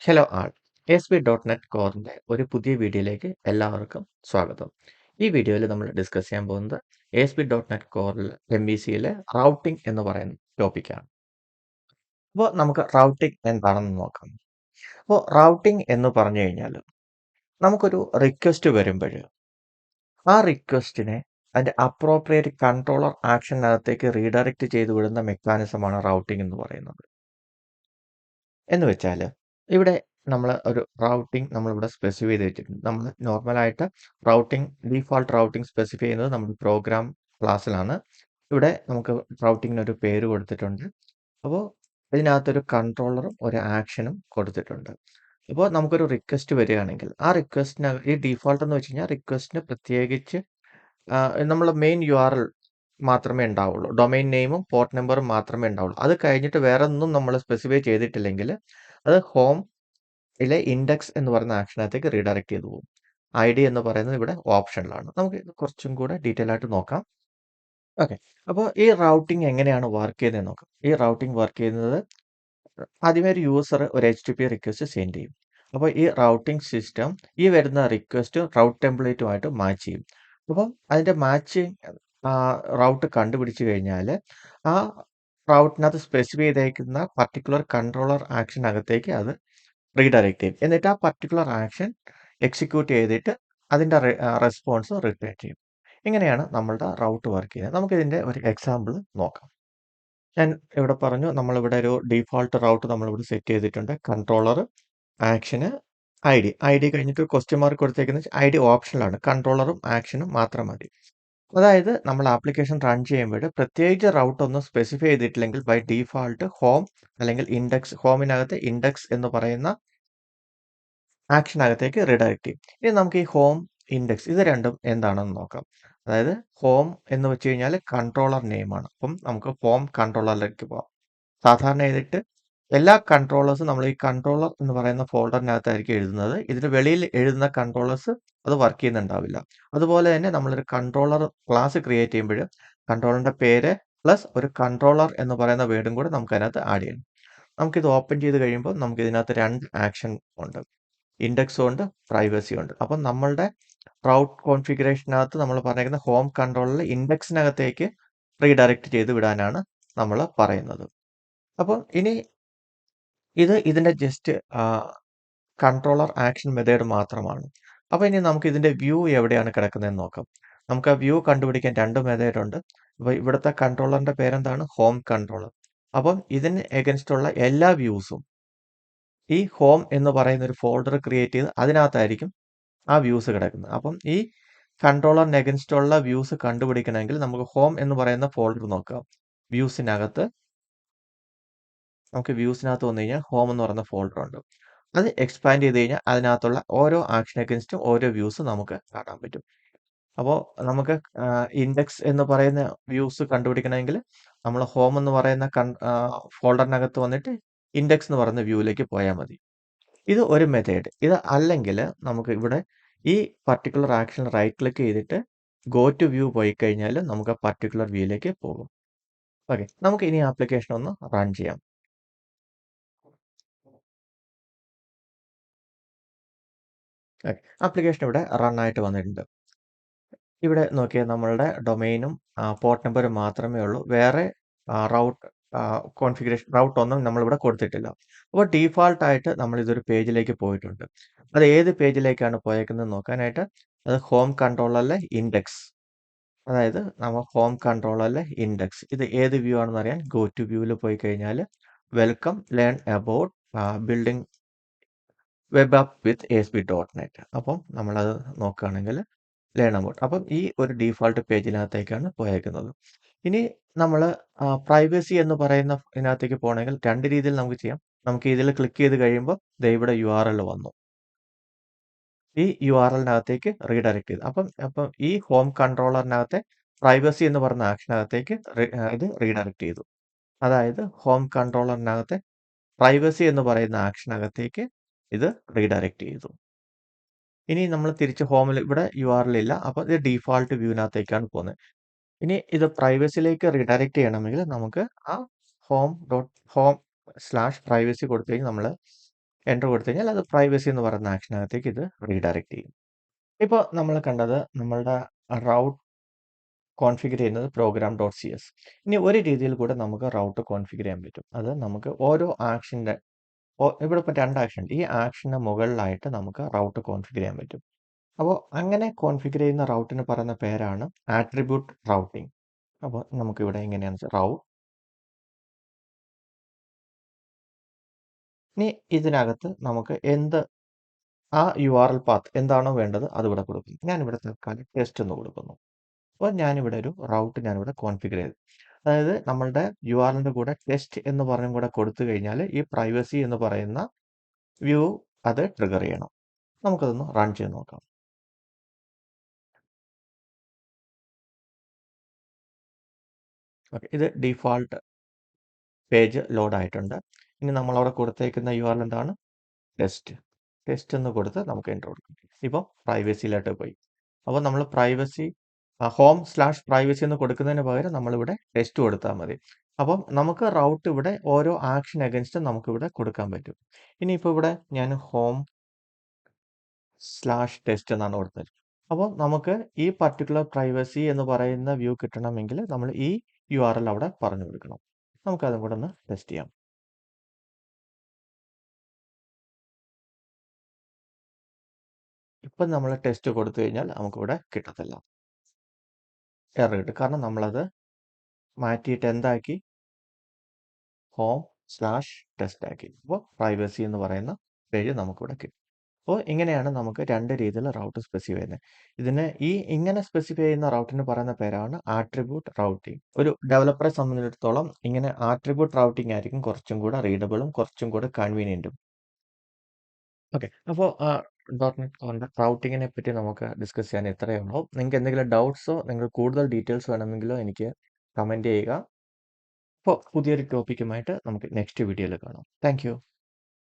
Hello ആൾ ASP.NET കോറിൻ്റെ ഒരു പുതിയ വീഡിയോയിലേക്ക് എല്ലാവർക്കും സ്വാഗതം. ഈ വീഡിയോയിൽ നമ്മൾ ഡിസ്കസ് ചെയ്യാൻ പോകുന്നത് ASP.NET കോറിൽ MVCയിലെ റൗട്ടിംഗ് എന്ന് പറയുന്ന ടോപ്പിക്കാണ്. അപ്പോൾ നമുക്ക് റൗട്ടിംഗ് എന്താണെന്ന് നോക്കാം. അപ്പോൾ റൗട്ടിംഗ് എന്ന് പറഞ്ഞു കഴിഞ്ഞാൽ നമുക്കൊരു റിക്വസ്റ്റ് വരുമ്പോൾ ആ റിക്വസ്റ്റിനെ അതിൻ്റെ അപ്രോപ്രിയേറ്റ് കൺട്രോളർ ആക്ഷനകത്തേക്ക് റീഡയറക്റ്റ് ചെയ്ത് വിടുന്ന മെക്കാനിസമാണ് റൗട്ടിംഗ് എന്ന് പറയുന്നത്. എന്ന് വെച്ചാൽ ഇവിടെ നമ്മൾ ഒരു റൗട്ടിംഗ് നമ്മളിവിടെ സ്പെസിഫൈ ചെയ്ത് വെച്ചിട്ടുണ്ട്. നമ്മൾ നോർമലായിട്ട് ഡീഫോൾട്ട് റൗട്ടിംഗ് സ്പെസിഫൈ ചെയ്യുന്നത് നമ്മുടെ പ്രോഗ്രാം ക്ലാസ്സിലാണ്. ഇവിടെ നമുക്ക് റൗട്ടിങ്ങിനൊരു പേര് കൊടുത്തിട്ടുണ്ട്. അപ്പോൾ ഇതിനകത്തൊരു കൺട്രോളറും ഒരു ആക്ഷനും കൊടുത്തിട്ടുണ്ട്. അപ്പോൾ നമുക്കൊരു റിക്വസ്റ്റ് വരികയാണെങ്കിൽ ആ റിക്വസ്റ്റിന് ഈ ഡീഫോൾട്ട് എന്ന് വെച്ച് കഴിഞ്ഞാൽ റിക്വസ്റ്റിന് പ്രത്യേകിച്ച് നമ്മൾ മെയിൻ URL മാത്രമേ ഉണ്ടാവുള്ളൂ. ഡൊമൈൻ നെയിമും പോർട്ട് നമ്പറും മാത്രമേ ഉണ്ടാവുള്ളൂ. അത് കഴിഞ്ഞിട്ട് വേറെ ഒന്നും നമ്മൾ സ്പെസിഫൈ ചെയ്തിട്ടില്ലെങ്കിൽ അത് ഹോമിലെ ഇൻഡെക്സ് എന്ന് പറയുന്ന ആക്ഷനകത്തേക്ക് റീഡയറക്റ്റ് ചെയ്തു പോകും. ID എന്ന് പറയുന്നത് ഇവിടെ ഓപ്ഷനിലാണ്. നമുക്ക് ഇത് കുറച്ചും കൂടെ ഡീറ്റെയിൽ ആയിട്ട് നോക്കാം. ഓക്കെ. അപ്പോൾ ഈ റൗട്ടിംഗ് എങ്ങനെയാണ് വർക്ക് ചെയ്യുന്നതെന്ന് നോക്കാം. ഈ റൗട്ടിംഗ് വർക്ക് ചെയ്യുന്നത് ആദ്യമേ ഒരു യൂസർ ഒരു HTTP റിക്വസ്റ്റ് സെൻഡ് ചെയ്യും. അപ്പോൾ ഈ റൗട്ടിംഗ് സിസ്റ്റം ഈ വരുന്ന റിക്വസ്റ്റ് റൗട്ട് ടെംപ്ലേറ്റുമായിട്ട് മാച്ച് ചെയ്യും. അപ്പം അതിൻ്റെ മാച്ചിങ് റൗട്ട് കണ്ടുപിടിച്ച് കഴിഞ്ഞാൽ ആ റൗട്ടിനകത്ത് സ്പെസിഫൈ ചെയ്തേക്കുന്ന പർട്ടിക്കുലർ കൺട്രോളർ ആക്ഷനകത്തേക്ക് അത് റീഡയറക്റ്റ് ചെയ്യും. എന്നിട്ട് ആ പർട്ടിക്കുലർ ആക്ഷൻ എക്സിക്യൂട്ട് ചെയ്തിട്ട് അതിൻ്റെ റെസ്പോൺസ് റിട്ടേൺ ചെയ്യും. ഇങ്ങനെയാണ് നമ്മളുടെ റൗട്ട് വർക്ക് ചെയ്യുന്നത്. നമുക്കിതിൻ്റെ ഒരു എക്സാമ്പിൾ നോക്കാം. ഞാൻ ഇവിടെ പറഞ്ഞു നമ്മളിവിടെ ഒരു ഡീഫോൾട്ട് റൗട്ട് നമ്മളിവിടെ സെറ്റ് ചെയ്തിട്ടുണ്ട്. കൺട്രോളർ, ആക്ഷന്, ID കഴിഞ്ഞിട്ട് ക്വസ്റ്റ്യൻ മാർക്ക് കൊടുത്തേക്കുന്നത് ID ഓപ്ഷനിലാണ്. കൺട്രോളറും ആക്ഷനും മാത്രം മതി. അതായത് നമ്മൾ ആപ്ലിക്കേഷൻ റൺ ചെയ്യുമ്പോൾ പ്രത്യേകിച്ച് റൗട്ട് ഒന്നും സ്പെസിഫൈ ചെയ്തിട്ടില്ലെങ്കിൽ ബൈ ഡീഫാൾട്ട് ഹോം അല്ലെങ്കിൽ ഹോമിനകത്ത് ഇൻഡെക്സ് എന്ന് പറയുന്ന ആക്ഷനകത്തേക്ക് റീഡയറക്റ്റ് ചെയ്യും. ഇനി നമുക്ക് ഈ ഹോം, ഇൻഡെക്സ് ഇത് രണ്ടും എന്താണെന്ന് നോക്കാം. അതായത് ഹോം എന്ന് വെച്ച് കഴിഞ്ഞാൽ കൺട്രോളർ നെയിമാണ്. അപ്പം നമുക്ക് ഹോം കൺട്രോളറിലേക്ക് പോകാം. സാധാരണ ചെയ്തിട്ട് എല്ലാ കൺട്രോളേഴ്സും നമ്മൾ ഈ കൺട്രോളർ എന്ന് പറയുന്ന ഫോൾഡറിനകത്തായിരിക്കും എഴുതുന്നത്. ഇതിന് വെളിയിൽ എഴുതുന്ന കൺട്രോളേഴ്സ് അത് വർക്ക് ചെയ്യുന്നുണ്ടാവില്ല. അതുപോലെ തന്നെ നമ്മളൊരു കൺട്രോളർ ക്ലാസ് ക്രിയേറ്റ് ചെയ്യുമ്പോൾ കൺട്രോളറിന്റെ പേര് പ്ലസ് ഒരു കൺട്രോളർ എന്ന് പറയുന്ന വേർഡും കൂടെ നമുക്ക് അതിനകത്ത് ആഡ് ചെയ്യണം. നമുക്കിത് ഓപ്പൺ ചെയ്ത് കഴിയുമ്പോൾ നമുക്ക് ഇതിനകത്ത് രണ്ട് ആക്ഷൻ ഉണ്ട്. ഇൻഡെക്സും ഉണ്ട്, പ്രൈവസിയും ഉണ്ട്. അപ്പം നമ്മളുടെ റൗട്ട് കോൺഫിഗറേഷനകത്ത് നമ്മൾ പറഞ്ഞേക്കുന്ന ഹോം കൺട്രോളറിൽ ഇൻഡെക്സിനകത്തേക്ക് റീഡയറക്റ്റ് ചെയ്ത് വിടാനാണ് നമ്മൾ പറയുന്നത്. അപ്പം ഇനി ഇതിന്റെ ജസ്റ്റ് കൺട്രോളർ ആക്ഷൻ മെത്തേഡ് മാത്രമാണ്. അപ്പോൾ ഇനി നമുക്ക് ഇതിന്റെ വ്യൂ എവിടെയാണ് കിടക്കുന്നതെന്ന് നോക്കാം. നമുക്ക് ആ വ്യൂ കണ്ടുപിടിക്കാൻ രണ്ട് മെത്തേഡ് ഉണ്ട്. അപ്പോൾ ഇവിടുത്തെ കൺട്രോളറിന്റെ പേരെന്താണ്? Home controller. അപ്പം ഇതിന് എഗൻസ്റ്റ് ഉള്ള എല്ലാ വ്യൂസും ഈ ഹോം എന്ന് പറയുന്ന ഒരു ഫോൾഡർ ക്രിയേറ്റ് ചെയ്ത് അതിനകത്തായിരിക്കും ആ വ്യൂസ് കിടക്കുന്നത്. അപ്പം ഈ കൺട്രോളറിന് എഗൻസ്റ്റ് ഉള്ള വ്യൂസ് കണ്ടുപിടിക്കണമെങ്കിൽ നമുക്ക് ഹോം എന്ന് പറയുന്ന ഫോൾഡർ നോക്കാം. നമുക്ക് വ്യൂസിനകത്ത് വന്നു കഴിഞ്ഞാൽ ഹോം എന്ന് പറയുന്ന ഫോൾഡർ ഉണ്ട്. അത് എക്സ്പാൻഡ് ചെയ്ത് കഴിഞ്ഞാൽ അതിനകത്തുള്ള ഓരോ ആക്ഷൻ അഗൻസ്റ്റും ഓരോ വ്യൂസ് നമുക്ക് കാണാൻ പറ്റും. അപ്പോൾ നമുക്ക് ഇൻഡെക്സ് എന്ന് പറയുന്ന വ്യൂസ് കണ്ടുപിടിക്കണമെങ്കിൽ നമ്മൾ ഹോം എന്ന് പറയുന്ന ഫോൾഡറിനകത്ത് വന്നിട്ട് ഇൻഡെക്സ് എന്ന് പറയുന്ന വ്യൂവിലേക്ക് പോയാൽ മതി. ഇത് ഒരു മെത്തേഡ്. ഇത് അല്ലെങ്കിൽ നമുക്ക് ഇവിടെ ഈ പർട്ടിക്കുലർ ആക്ഷനിൽ റൈറ്റ് ക്ലിക്ക് ചെയ്തിട്ട് ഗോ ടു വ്യൂ പോയി കഴിഞ്ഞാൽ നമുക്ക് ആ പർട്ടിക്കുലർ വ്യൂയിലേക്ക് പോകും. ഓക്കെ, നമുക്ക് ഇനി ആപ്ലിക്കേഷൻ ഒന്ന് റൺ ചെയ്യാം. ആപ്ലിക്കേഷൻ ഇവിടെ റൺ ആയിട്ട് വന്നിട്ടുണ്ട്. ഇവിടെ നോക്കിയാൽ നമ്മളുടെ ഡൊമൈനും പോർട്ട് നമ്പറും മാത്രമേ ഉള്ളൂ. വേറെ റൗട്ട് റൗട്ട് ഒന്നും നമ്മളിവിടെ കൊടുത്തിട്ടില്ല. അപ്പോൾ ഡീഫാൾട്ട് ആയിട്ട് നമ്മൾ ഇതൊരു പേജിലേക്ക് പോയിട്ടുണ്ട്. അത് ഏത് പേജിലേക്കാണ് പോയേക്കുന്നത് നോക്കാനായിട്ട് അത് ഹോം കൺട്രോളറിലെ ഇൻഡെക്സ്. അതായത് നമ്മൾ ഹോം കൺട്രോളറിലെ ഇൻഡെക്സ് ഇത് ഏത് വ്യൂ ആണെന്ന് അറിയാൻ ഗോ ടു വ്യൂവിൽ പോയി കഴിഞ്ഞാൽ welcome learn about building web app with ASP.NET. അപ്പം നമ്മളത് നോക്കുകയാണെങ്കിൽ ലേൺ അബൌട്ട്. അപ്പം ഈ ഒരു ഡീഫോൾട്ട് പേജിനകത്തേക്കാണ് പോയേക്കുന്നത്. ഇനി നമ്മൾ പ്രൈവസി എന്ന് പറയുന്ന ഇതിനകത്തേക്ക് പോകണമെങ്കിൽ രണ്ട് രീതിയിൽ നമുക്ക് ചെയ്യാം. നമുക്ക് ഇതിൽ ക്ലിക്ക് ചെയ്ത് കഴിയുമ്പോൾ ദേ ഇവിടെ URL വന്നു. ഈ URLനകത്തേക്ക് റീഡയറക്റ്റ് ചെയ്തു. അപ്പം ഈ ഹോം കൺട്രോളറിനകത്തെ പ്രൈവസി എന്ന് പറഞ്ഞ ആക്ഷനകത്തേക്ക് ഇത് റീഡയറക്റ്റ് ചെയ്തു. അതായത് ഹോം കൺട്രോളറിനകത്തെ പ്രൈവസി എന്ന് പറയുന്ന ആക്ഷനകത്തേക്ക് ഇത് റീഡയറക്റ്റ് ചെയ്തു. ഇനി നമ്മൾ തിരിച്ച് ഹോമിൽ ഇവിടെ URL ഇല്ല. അപ്പോൾ ഇത് ഡീഫാൾട്ട് വ്യൂവിനകത്തേക്കാണ് പോകുന്നത്. ഇനി ഇത് പ്രൈവസിയിലേക്ക് റീഡയറക്റ്റ് ചെയ്യണമെങ്കിൽ നമുക്ക് ആ ഹോം.home/privacy കൊടുത്തു കഴിഞ്ഞാൽ നമ്മൾ എൻ്റർ കൊടുത്തു കഴിഞ്ഞാൽ അത് പ്രൈവസി എന്ന് പറയുന്ന ആക്ഷനകത്തേക്ക് ഇത് റീഡയറക്റ്റ് ചെയ്യും. ഇപ്പോൾ നമ്മൾ കണ്ടത് നമ്മളുടെ റൗട്ട് കോൺഫിഗർ ചെയ്യുന്നത് program.cs. ഇനി ഒരു രീതിയിൽ കൂടെ നമുക്ക് റൗട്ട് കോൺഫിഗർ ചെയ്യാൻ പറ്റും. അത് നമുക്ക് ഓരോ ആക്ഷൻ്റെ ഇവിടെ ഇപ്പോൾ 2 ആക്ഷൻ ഉണ്ട്. ഈ ആക്ഷന് മുകളിലായിട്ട് നമുക്ക് റൗട്ട് കോൺഫിഗർ ചെയ്യാൻ പറ്റും. അപ്പോൾ അങ്ങനെ കോൺഫിഗർ ചെയ്യുന്ന റൗട്ടിന് പറയുന്ന പേരാണ് ആട്രിബ്യൂട്ട് റൗട്ടിംഗ്. അപ്പോൾ നമുക്കിവിടെ എങ്ങനെയാണെന്ന് വെച്ചാൽ ഇനി ഇതിനകത്ത് നമുക്ക് ആ URL പാത്ത് എന്താണോ വേണ്ടത് അതിവിടെ കൊടുക്കും. ഞാനിവിടെ തൽക്കാലം ടെസ്റ്റ് എന്ന് കൊടുക്കുന്നു. അപ്പോൾ ഞാനിവിടെ ഒരു റൗട്ട് ഞാനിവിടെ കോൺഫിഗർ ചെയ്തു. അതായത് നമ്മളുടെ URLൻ്റെ കൂടെ ടെസ്റ്റ് എന്ന് പറഞ്ഞും കൂടെ കൊടുത്തു കഴിഞ്ഞാൽ ഈ പ്രൈവസി എന്ന് പറയുന്ന വ്യൂ അത് ട്രിഗർ ചെയ്യണം. നമുക്കതൊന്ന് റൺ ചെയ്ത് നോക്കാം. ഓക്കെ, ഇത് ഡിഫാൾട്ട് പേജ് ലോഡ് ആയിട്ടുണ്ട്. ഇനി നമ്മളവിടെ കൊടുത്തേക്കുന്ന URL എന്താണ്? ടെസ്റ്റ് എന്ന് കൊടുത്ത് നമുക്ക് എൻ്റർ കൊടുക്കാം. ഇപ്പോൾ പ്രൈവസിയിലോട്ട് പോയി. അപ്പോൾ നമ്മൾ home/privacy എന്ന് കൊടുക്കുന്നതിന് പകരം നമ്മളിവിടെ ടെസ്റ്റ് കൊടുത്താൽ മതി. അപ്പം നമുക്ക് റൗട്ട് ഇവിടെ ഓരോ ആക്ഷൻ അഗൻസ്റ്റ് നമുക്കിവിടെ കൊടുക്കാൻ പറ്റും. ഇനിയിപ്പോൾ ഇവിടെ ഞാൻ home/test എന്നാണ് കൊടുത്തത്. അപ്പോൾ നമുക്ക് ഈ പർട്ടിക്കുലർ പ്രൈവസി എന്ന് പറയുന്ന വ്യൂ കിട്ടണമെങ്കിൽ നമ്മൾ ഈ URL അവിടെ പറഞ്ഞു കൊടുക്കണം. നമുക്കതും കൂടെ ഒന്ന് ടെസ്റ്റ് ചെയ്യാം. ഇപ്പം നമ്മൾ ടെസ്റ്റ് കൊടുത്തു കഴിഞ്ഞാൽ നമുക്കിവിടെ കിട്ടത്തില്ല, എറർ കിട്ടും. കാരണം നമ്മളത് മാറ്റിയിട്ട് എന്താക്കി? home/test ആക്കി. അപ്പോൾ പ്രൈവസി എന്ന് പറയുന്ന പേജ് നമുക്കിവിടെ കിട്ടും. അപ്പോൾ ഇങ്ങനെയാണ് നമുക്ക് 2 രീതിയിൽ റൗട്ട് സ്പെസിഫൈ ചെയ്യുന്നത്. ഇങ്ങനെ സ്പെസിഫൈ ചെയ്യുന്ന റൗട്ടിന് പറയുന്ന പേരാണ് ആട്രിബ്യൂട്ട് റൗട്ടിംഗ്. ഒരു ഡെവലപ്പറെ സംബന്ധിച്ചിടത്തോളം ഇങ്ങനെ ആട്രിബ്യൂട്ട് റൗട്ടിംഗ് ആയിരിക്കും കുറച്ചും കൂടെ റീഡബിളും കുറച്ചും കൂടെ കൺവീനിയൻറ്റും. ഓക്കെ, അപ്പോൾ .NET റൗട്ടിങ്ങിനെ പറ്റി നമുക്ക് ഡിസ്കസ് ചെയ്യാൻ ഇത്രയേ ഉള്ളൂ. നിങ്ങൾക്ക് എന്തെങ്കിലും ഡൗട്ട്സോ നിങ്ങൾക്ക് കൂടുതൽ ഡീറ്റെയിൽസ് വേണമെങ്കിലോ എനിക്ക് കമൻറ്റ് ചെയ്യുക. അപ്പോൾ പുതിയൊരു ടോപ്പിക്കുമായിട്ട് നമുക്ക് നെക്സ്റ്റ് വീഡിയോയിൽ കാണാം. Thank you.